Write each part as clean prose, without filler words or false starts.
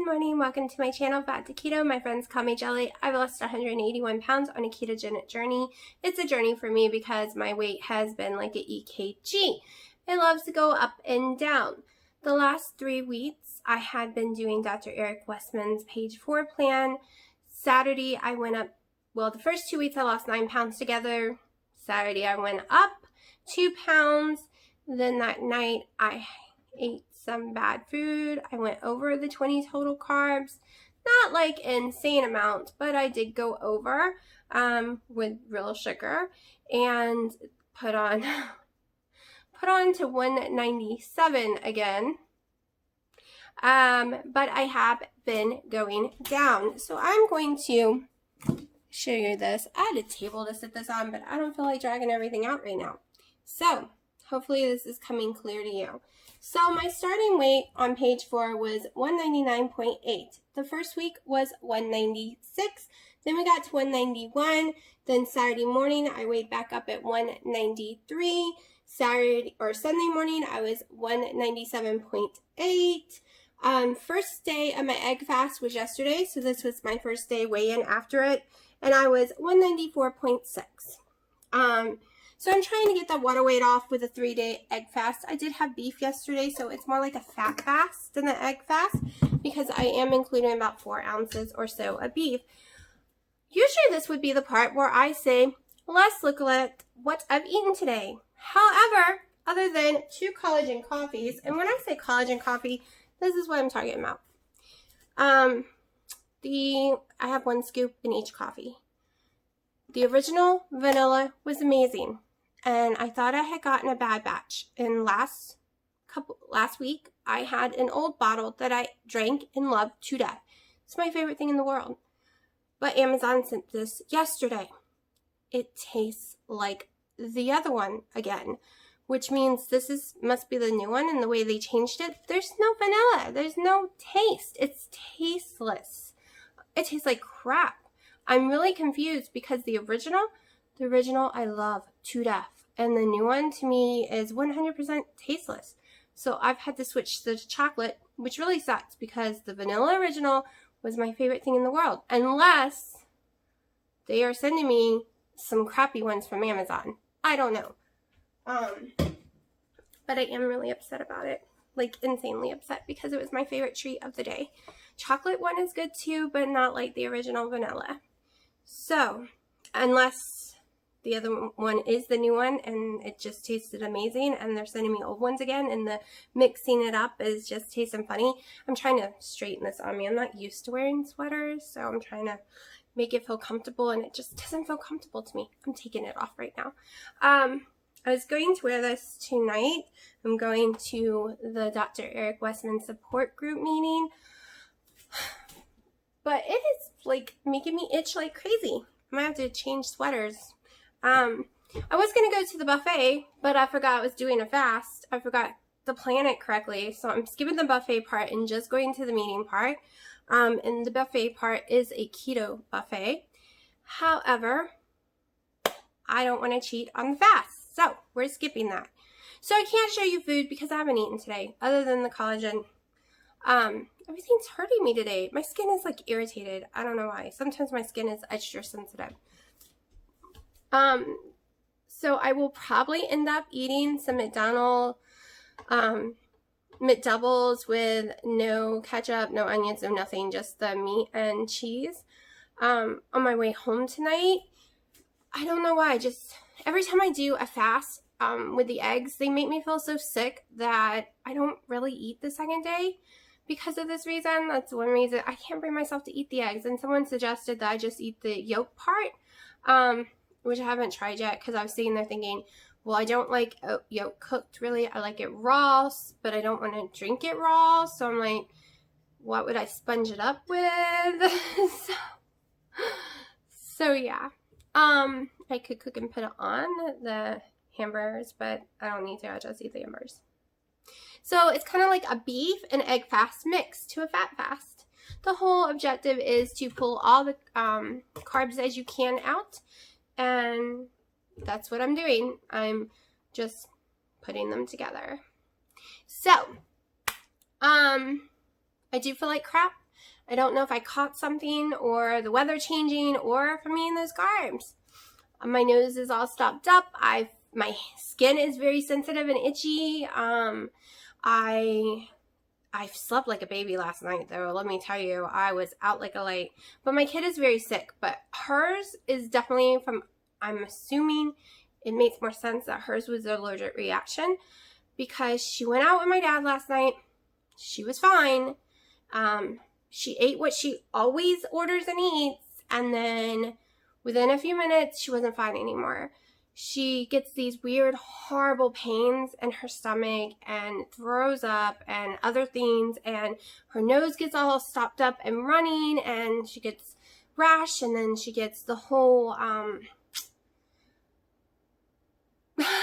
morning, welcome to my channel, Fat to Keto. My friends call me Jelly. I've lost 181 pounds on a ketogenic journey. It's a journey for me because my weight has been like an EKG. It loves to go up and down. The last 3 weeks, I had been doing Dr. Eric Westman's page 4 plan. Saturday, I went up, well, the first 2 weeks I lost 9 pounds together. Saturday, I went up 2 pounds. Then that night, I ate some bad food. I went over the 20 total carbs. Not like insane amounts, but I did go over with real sugar and put on to 197 again. But I have been going down. So I'm going to show you this. I had a table to sit this on, but I don't feel like dragging everything out right now. So hopefully this is coming clear to you. So my starting weight on page 4 was 199.8. The first week was 196. Then we got to 191. Then Saturday morning, I weighed back up at 193. Sunday morning, I was 197.8. First day of my egg fast was yesterday, so this was my first day weigh-in after it, and I was 194.6. So I'm trying to get that water weight off with a 3-day egg fast. I did have beef yesterday, so it's more like a fat fast than an egg fast because I am including about 4 ounces or so of beef. Usually this would be the part where I say, let's look at what I've eaten today. However, other than 2 collagen coffees, and when I say collagen coffee, this is what I'm talking about. I have 1 scoop in each coffee. The original vanilla was amazing, and I thought I had gotten a bad batch. And last week, I had an old bottle that I drank and loved to death. It's my favorite thing in the world. But Amazon sent this yesterday. It tastes like the other one again, which means this must be the new one, and the way they changed it, there's no vanilla. There's no taste. It's tasteless. It tastes like crap. I'm really confused because the original I love to death, and the new one to me is 100% tasteless. So I've had to switch to chocolate, which really sucks because the vanilla original was my favorite thing in the world, unless they are sending me some crappy ones from Amazon. I don't know. But I am really upset about it, like insanely upset, because it was my favorite treat of the day. Chocolate one is good too, but not like the original vanilla. So, unless the other one is the new one and it just tasted amazing and they're sending me old ones again and the mixing it up is just tasting funny. I'm trying to straighten this on me. I'm not used to wearing sweaters, so I'm trying to make it feel comfortable, and it just doesn't feel comfortable to me. I'm taking it off right now. I was going to wear this tonight. I'm going to the Dr. Eric Westman support group meeting. But it is like making me itch like crazy. I might have to change sweaters. I was going to go to the buffet, but I forgot I was doing a fast. I forgot to plan it correctly. So I'm skipping the buffet part and just going to the meeting part. And the buffet part is a keto buffet. However, I don't want to cheat on the fast. So we're skipping that. So I can't show you food because I haven't eaten today other than the collagen. Everything's hurting me today. My skin is like irritated. I don't know why. Sometimes my skin is extra sensitive. So I will probably end up eating some McDoubles with no ketchup, no onions, no nothing, just the meat and cheese. On my way home tonight, I don't know why. Just every time I do a fast, with the eggs, they make me feel so sick that I don't really eat the second day. Because of this reason, that's one reason I can't bring myself to eat the eggs. And someone suggested that I just eat the yolk part, which I haven't tried yet because I was sitting there thinking, well, I don't like yolk cooked really. I like it raw, but I don't want to drink it raw. So I'm like, what would I sponge it up with? so yeah. I could cook and put it on the hamburgers, but I don't need to. I just eat the hamburgers. So it's kind of like a beef and egg fast mix to a fat fast. The whole objective is to pull all the carbs as you can out, and that's what I'm doing. I'm just putting them together. So, I do feel like crap. I don't know if I caught something or the weather changing or if I'm eating those carbs. My nose is all stopped up. My skin is very sensitive and itchy. I slept like a baby last night, though. Let me tell you, I was out like a light. But my kid is very sick. But hers is definitely from, I'm assuming it makes more sense that hers was an allergic reaction because she went out with my dad last night. She was fine. She ate what she always orders and eats. And then within a few minutes, she wasn't fine anymore. She gets these weird, horrible pains in her stomach and throws up and other things. And her nose gets all stopped up and running. And she gets rash. And then she gets the whole, I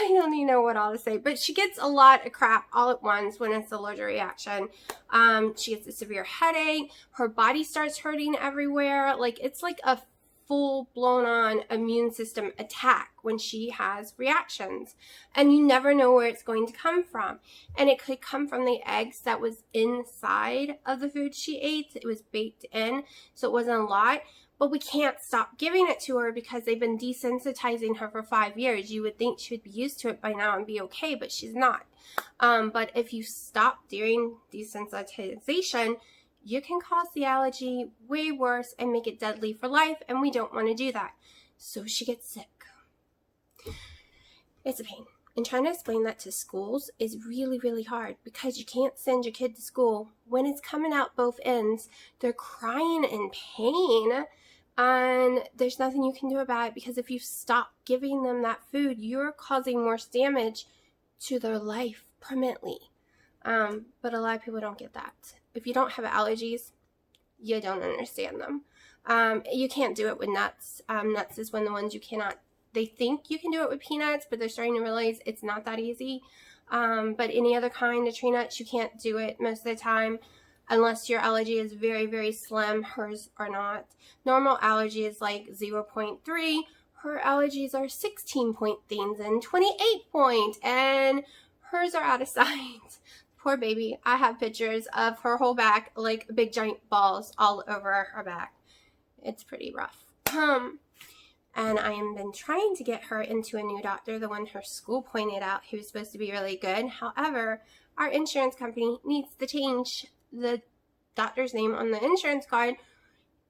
don't even know what all to say. But she gets a lot of crap all at once when it's an allergic reaction. She gets a severe headache. Her body starts hurting everywhere. Like, it's like a full blown on immune system attack when she has reactions, and you never know where it's going to come from. And it could come from the eggs that was inside of the food she ate. It was baked in, so it wasn't a lot, but we can't stop giving it to her because they've been desensitizing her for 5 years. You would think she would be used to it by now and be okay, but she's not. But if you stop during desensitization, you can cause the allergy way worse and make it deadly for life, and we don't want to do that. So she gets sick. It's a pain. And trying to explain that to schools is really, really hard because you can't send your kid to school when it's coming out both ends. They're crying in pain, and there's nothing you can do about it because if you stop giving them that food, you're causing worse damage to their life permanently. But a lot of people don't get that. If you don't have allergies, you don't understand them. You can't do it with nuts. Nuts is one of the ones you cannot. They think you can do it with peanuts, but they're starting to realize it's not that easy. But any other kind of tree nuts, you can't do it most of the time unless your allergy is very, very slim. Hers are not. Normal allergy is like 0.3. Her allergies are 16 point things and 28 point, and hers are out of sight. Poor baby. I have pictures of her whole back, like big giant balls all over her back. It's pretty rough. And I have been trying to get her into a new doctor, the one her school pointed out who was supposed to be really good. However, our insurance company needs to change the doctor's name on the insurance card,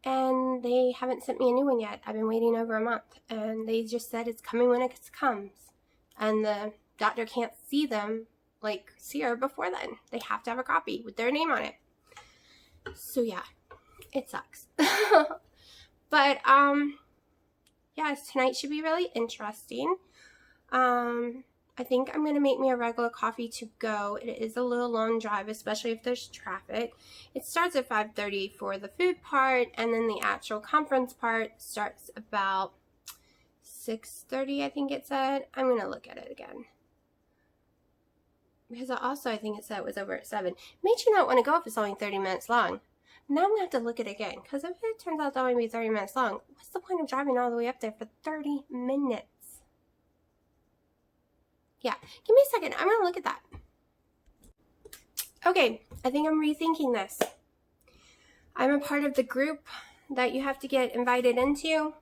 and they haven't sent me a new one yet. I've been waiting over a month, and they just said it's coming when it comes. And the doctor can't see her before then. They have to have a copy with their name on it. So yeah, it sucks. But yes, tonight should be really interesting. I think I'm gonna make me a regular coffee to go. It is a little long drive, especially if there's traffic. It starts at 5:30 for the food part, and then the actual conference part starts about 6:30, I think it said. I'm gonna look at it again, because I think it said it was over at 7. Made you not want to go if it's only 30 minutes long. Now I'm going to have to look at it again, because if it turns out it's only be 30 minutes long, what's the point of driving all the way up there for 30 minutes? Yeah, give me a second. I'm going to look at that. Okay, I think I'm rethinking this. I'm a part of the group that you have to get invited into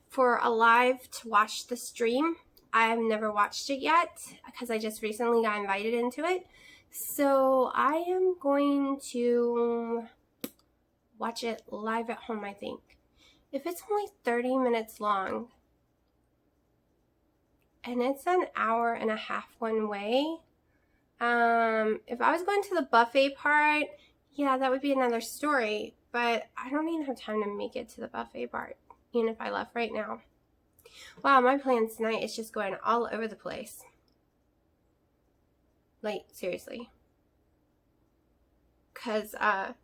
for a live to watch the stream. I have never watched it yet because I just recently got invited into it. So I am going to watch it live at home, I think. If it's only 30 minutes long and it's an hour and a half one way, if I was going to the buffet part, yeah, that would be another story. But I don't even have time to make it to the buffet part, even if I left right now. Wow, my plans tonight is just going all over the place. Like, seriously. Because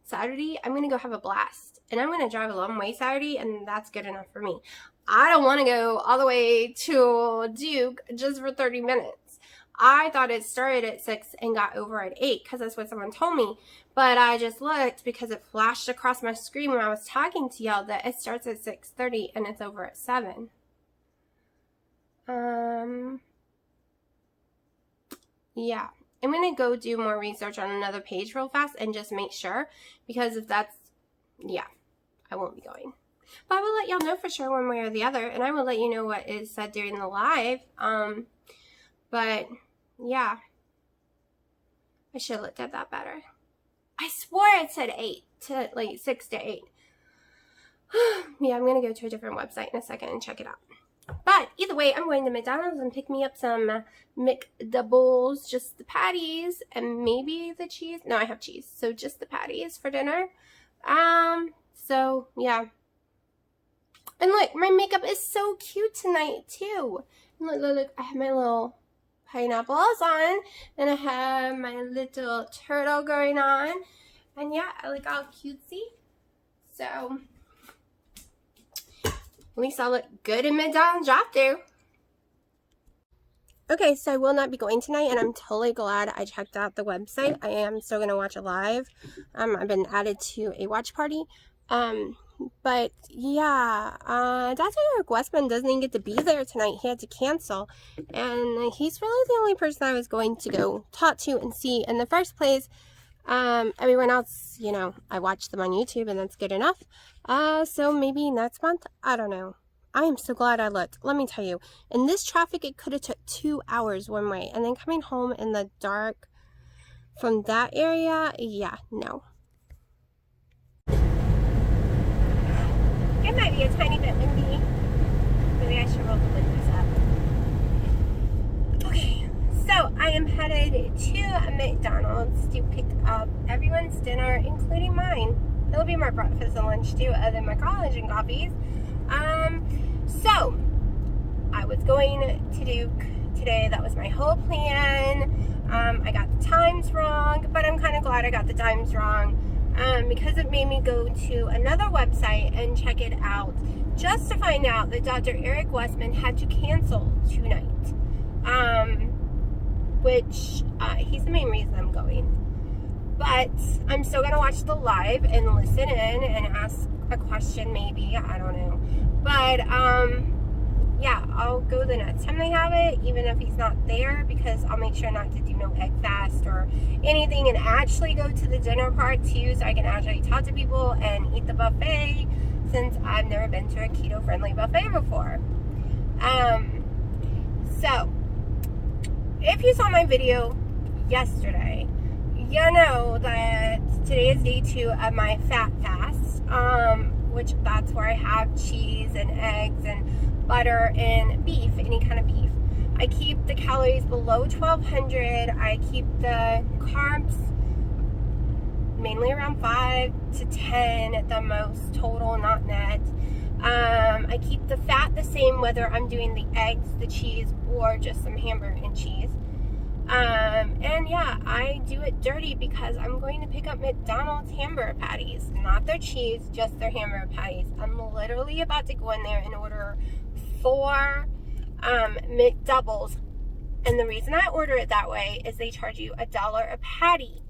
Saturday, I'm going to go have a blast. And I'm going to drive a long way Saturday, and that's good enough for me. I don't want to go all the way to Duke just for 30 minutes. I thought it started at 6 and got over at 8 because that's what someone told me. But I just looked because it flashed across my screen when I was talking to y'all that it starts at 6:30 and it's over at 7. Yeah, I'm going to go do more research on another page real fast and just make sure, because if that's yeah, I won't be going. But I will let y'all know for sure one way or the other, and I will let you know what is said during the live. But yeah, I should have looked at that better. I swore it said 8 to like 6 to 8. Yeah, I'm gonna go to a different website in a second and check it out. But either way, I'm going to McDonald's and pick me up some McDoubles, just the patties, and maybe the cheese. No, I have cheese, so just the patties for dinner. So yeah. And look, my makeup is so cute tonight too. And look, I have my little pineapples on, and I have my little turtle going on, and yeah, I look all cutesy. So at least I'll look good in McDonald's drive-thru. Okay, so I will not be going tonight, and I'm totally glad I checked out the website. I am still going to watch it live. I've been added to a watch party. But yeah, Dr. Eric Westman doesn't even get to be there tonight. He had to cancel. And he's really the only person I was going to go talk to and see in the first place. Everyone else, you know, I watch them on YouTube and that's good enough. So maybe next month, I don't know. I am so glad I looked. Let me tell you, in this traffic, it could have took 2 hours one way. And then coming home in the dark from that area, yeah, no. It might be a tiny bit windy. Maybe I should roll the windows up. Okay, so I am headed to McDonald's to pick up everyone's dinner, including mine. It'll be my breakfast and lunch too, other than my collagen coffees. So I was going to Duke today. That was my whole plan. I got the times wrong, but I'm kind of glad I got the times wrong. Because it made me go to another website and check it out just to find out that Dr. Eric Westman had to cancel tonight, which he's the main reason I'm going. But I'm still going to watch the live and listen in and ask a question maybe, I don't know. But yeah, I'll go the next time they have it, even if he's not there, because I'll make sure not to do no egg fast or anything and actually go to the dinner part too, so I can actually talk to people and eat the buffet, since I've never been to a keto-friendly buffet before. So, if you saw my video yesterday, you know that today is day 2 of my fat fast, which that's where I have cheese and eggs and butter and beef, any kind of beef. I keep the calories below 1200. I keep the carbs mainly around 5 to 10 at the most total, not net. I keep the fat the same whether I'm doing the eggs, the cheese, or just some hamburger and cheese. And yeah, I do it dirty because I'm going to pick up McDonald's hamburger patties, not their cheese, just their hamburger patties. I'm literally about to go in there and order 4 McDoubles, and the reason I order it that way is they charge you $1 a patty,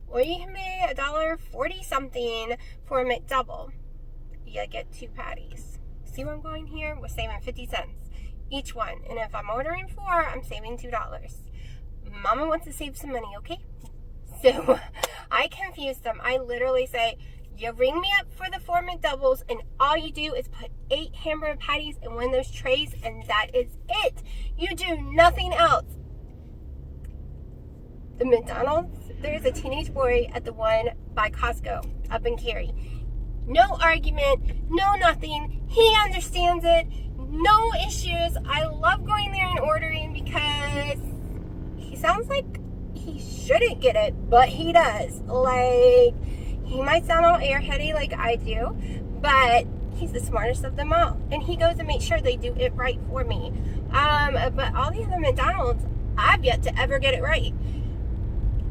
or you can pay $1.40 something for a McDouble. You get 2 patties. See where I'm going here? We're saving 50 cents each one, and if I'm ordering 4, I'm saving $2. Mama wants to save some money, okay? So I confuse them. I literally say, you ring me up for the 4 McDoubles, and all you do is put 8 hamburger patties in one of those trays, and that is it. You do nothing else. The McDonald's, there's a teenage boy at the one by Costco up in Cary. No argument, no nothing. He understands it. No issues. I love going there and ordering because he sounds like he shouldn't get it, but he does. Like, he might sound all airheady like I do, but he's the smartest of them all. And he goes and makes sure they do it right for me. But all the other McDonald's, I've yet to ever get it right.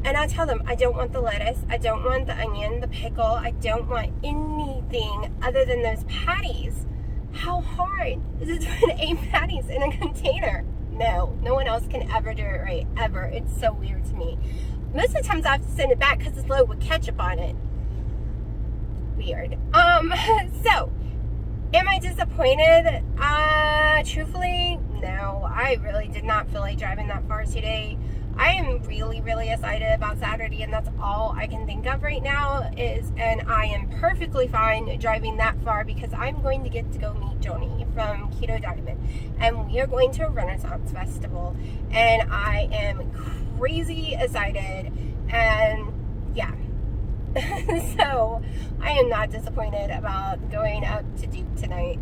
And I tell them, I don't want the lettuce, I don't want the onion, the pickle, I don't want anything other than those patties. How hard is it to put 8 patties in a container? No, no one else can ever do it right, ever. It's so weird to me. Most of the times I have to send it back because it's loaded with ketchup on it. Weird. So, am I disappointed? Truthfully, no. I really did not feel like driving that far today. I am really, really excited about Saturday, and that's all I can think of right now and I am perfectly fine driving that far because I'm going to get to go meet Joni from Keto Diamond, and we are going to a Renaissance Festival, and I am crazy excited, and yeah. So I am not disappointed about going up to Duke tonight.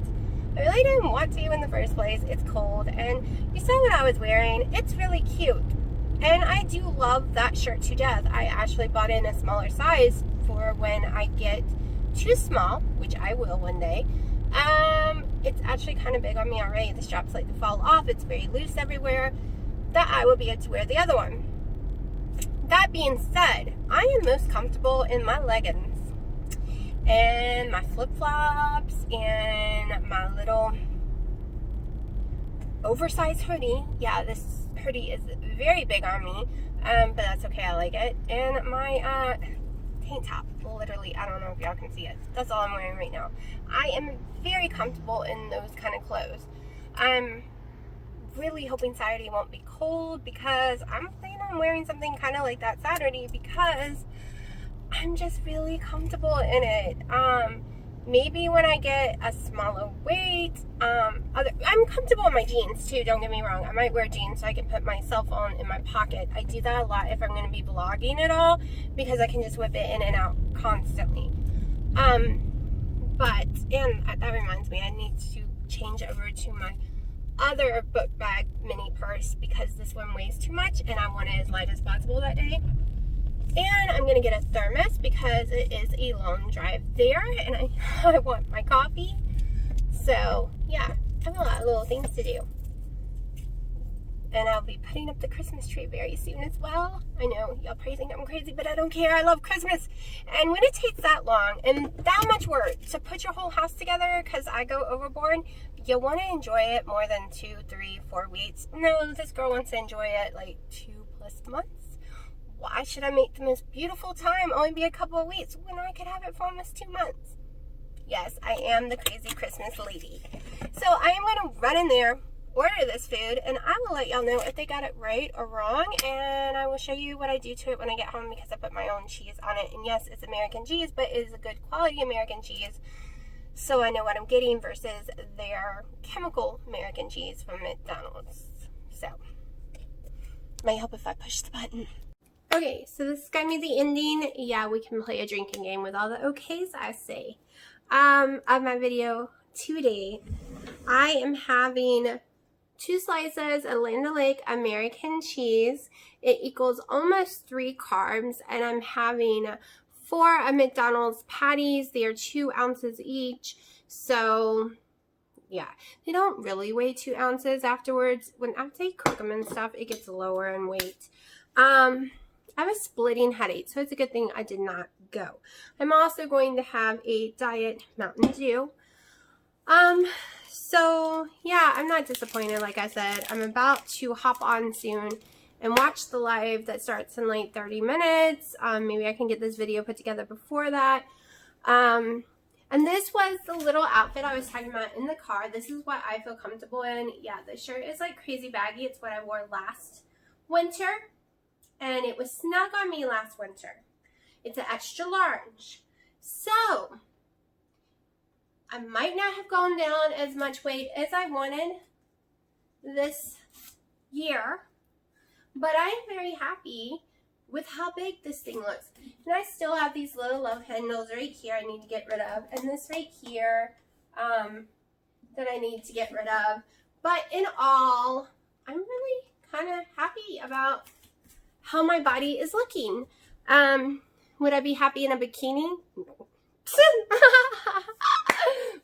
I really didn't want to in the first place. It's cold, and you saw what I was wearing. It's really cute. And I do love that shirt to death. I actually bought in a smaller size for when I get too small, which I will one day. It's actually kind of big on me already. The straps like to fall off. It's very loose everywhere. That I will be able to wear the other one. That being said, I am most comfortable in my leggings and my flip-flops and my little oversized hoodie. Yeah, this hoodie is very big on me, but that's okay, I like it. And my tank top, literally, I don't know if y'all can see it. That's all I'm wearing right now. I am very comfortable in those kind of clothes. I'm really hoping Saturday won't be cold because I'm planning on wearing something kind of like that Saturday because I'm just really comfortable in it. Maybe when I get a smaller weight, I'm comfortable in my jeans too, don't get me wrong. I might wear jeans so I can put my cell phone in my pocket. I do that a lot if I'm going to be vlogging at all because I can just whip it in and out constantly. But that reminds me, I need to change over to my other book bag mini purse because this one weighs too much and I want it as light as possible that day. And I'm going to get a thermos because it is a long drive there and I want my coffee. So, yeah, I have a lot of little things to do. And I'll be putting up the Christmas tree very soon as well. I know, y'all probably think I'm crazy, but I don't care. I love Christmas. And when it takes that long and that much work to put your whole house together, because I go overboard, you want to enjoy it more than 2, 3, 4 weeks. No, this girl wants to enjoy it like 2+ months. Why should I make the most beautiful time only be a couple of weeks when I could have it for almost 2 months? Yes, I am the crazy Christmas lady. So I am going to run in there, order this food, and I will let y'all know if they got it right or wrong, and I will show you what I do to it when I get home because I put my own cheese on it. And yes, it's American cheese, but it is a good quality American cheese, so I know what I'm getting versus their chemical American cheese from McDonald's. So, might help if I push the button. Okay, so this is going to be the ending. Yeah, we can play a drinking game with all the okays, I say. Of my video today, I am having 2 slices of Land O'Lakes American cheese. It equals almost 3 carbs, and I'm having 4 of McDonald's patties. They are 2 ounces each, so yeah, they don't really weigh 2 ounces afterwards. When after you cook them and stuff, it gets lower in weight. I have a splitting headache, so it's a good thing I did not go. I'm also going to have a Diet Mountain Dew. So yeah, I'm not disappointed. Like I said, I'm about to hop on soon and watch the live that starts in like 30 minutes. Maybe I can get this video put together before that. And this was the little outfit I was talking about in the car. This is what I feel comfortable in. Yeah, the shirt is like crazy baggy. It's what I wore last winter, and it was snug on me last winter. It's an extra large. So, I might not have gone down as much weight as I wanted this year, but I am very happy with how big this thing looks. And I still have these little love handles right here I need to get rid of, and this right here that I need to get rid of. But in all, I'm really kind of happy about how my body is looking. Would I be happy in a bikini?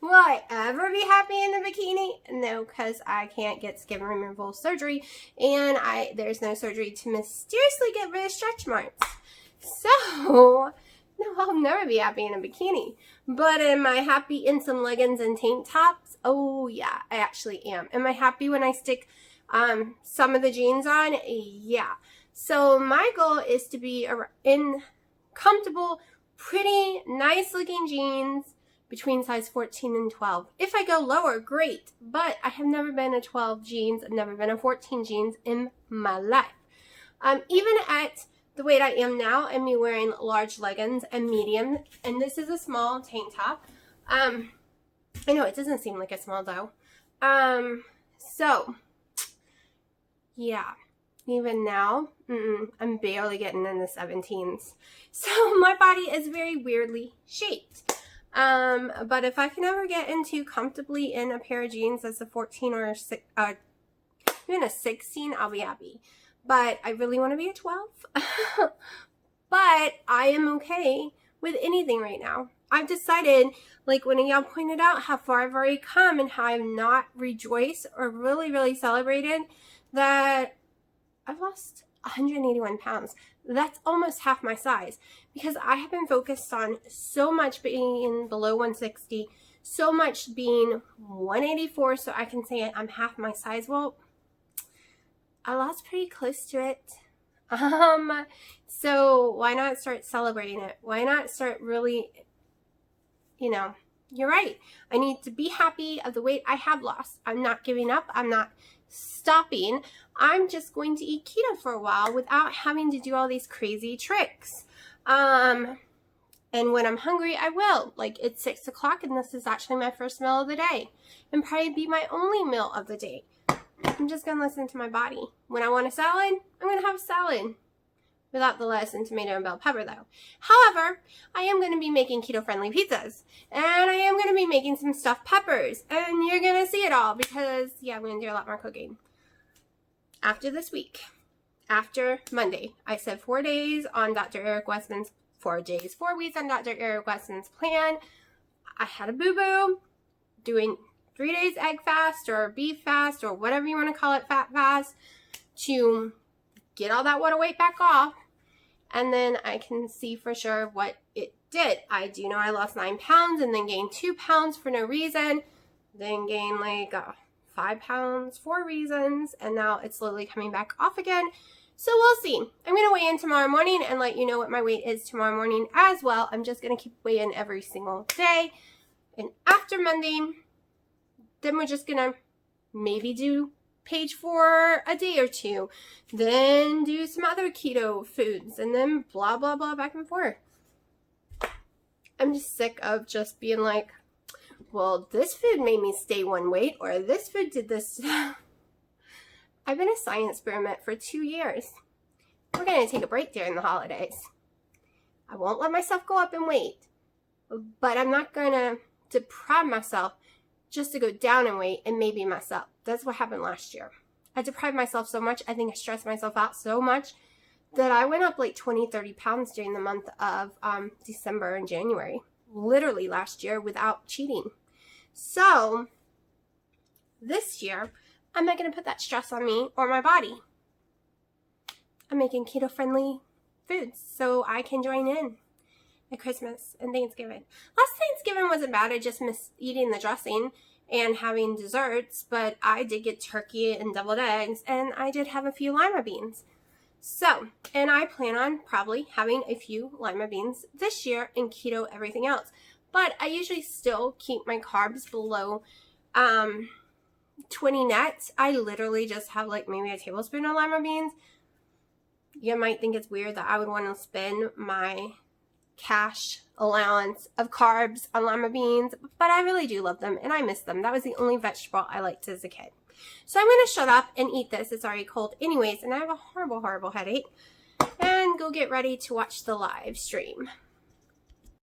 Will I ever be happy in a bikini? No, because I can't get skin removal surgery, and there's no surgery to mysteriously get rid of stretch marks. So, no, I'll never be happy in a bikini. But am I happy in some leggings and tank tops? Oh yeah, I actually am. Am I happy when I stick some of the jeans on? Yeah. So my goal is to be in comfortable, pretty, nice looking jeans between size 14 and 12. If I go lower, great. But I have never been a 12 jeans. I've never been a 14 jeans in my life. Even at the weight I am now, and me wearing large leggings and medium, and this is a small tank top. I know it doesn't seem like a small though. So yeah, even now, I'm barely getting in the 17s. So my body is very weirdly shaped. But if I can ever get into comfortably in a pair of jeans that's a 14 or even a 16, I'll be happy. But I really want to be a 12. But I am okay with anything right now. I've decided, like when y'all pointed out how far I've already come and how I've not rejoiced or really, really celebrated that I've lost 181 pounds. That's almost half my size, because I have been focused on so much being below 160, so much being 184, so I can say I'm half my size. Well, I lost pretty close to it. So why not start celebrating it? Why not start really, you're right. I need to be happy of the weight I have lost. I'm not giving up. I'm not stopping. I'm just going to eat keto for a while without having to do all these crazy tricks. And when I'm hungry, I will. Like, it's 6 o'clock and this is actually my first meal of the day, and probably be my only meal of the day. I'm just going to listen to my body. When I want a salad, I'm going to have a salad. Without the lettuce and tomato and bell pepper, though. However, I am going to be making keto-friendly pizzas. And I am going to be making some stuffed peppers. And you're going to see it all because, yeah, I'm going to do a lot more cooking. After this week, after Monday, I said 4 days on Dr. Eric Westman's 4 days, 4 weeks on Dr. Eric Westman's plan. I had a boo-boo doing 3 days egg fast or beef fast or whatever you want to call it, fat fast, to get all that water weight back off. And then I can see for sure what it did. I do know I lost 9 pounds and then gained 2 pounds for no reason. Then gained like 5 pounds for reasons. And now it's slowly coming back off again. So we'll see. I'm going to weigh in tomorrow morning and let you know what my weight is tomorrow morning as well. I'm just going to keep weighing every single day. And after Monday, then we're just going to maybe do page for a day or two, then do some other keto foods, and then blah, blah, blah, back and forth. I'm just sick of just being like, well, this food made me stay one weight, or this food did this. I've been a science experiment for 2 years. We're going to take a break during the holidays. I won't let myself go up in weight, but I'm not going to deprive myself just to go down in weight and maybe mess up. That's what happened last year. I deprived myself so much. I think I stressed myself out so much that I went up like 20, 30 pounds during the month of December and January. Literally last year without cheating. So this year, I'm not going to put that stress on me or my body. I'm making keto-friendly foods so I can join in at Christmas and Thanksgiving. Last Thanksgiving wasn't bad. I just missed eating the dressing and having desserts, but I did get turkey and deviled eggs, and I did have a few lima beans. So, and I plan on probably having a few lima beans this year and keto everything else. But I usually still keep my carbs below 20 net. I literally just have like maybe a tablespoon of lima beans. You might think it's weird that I would want to spend my cash allowance of carbs on lima beans, but I really do love them and I miss them. That was the only vegetable I liked as a kid. So I'm going to shut up and eat this. It's already cold anyways, and I have a horrible, horrible headache, and go get ready to watch the live stream.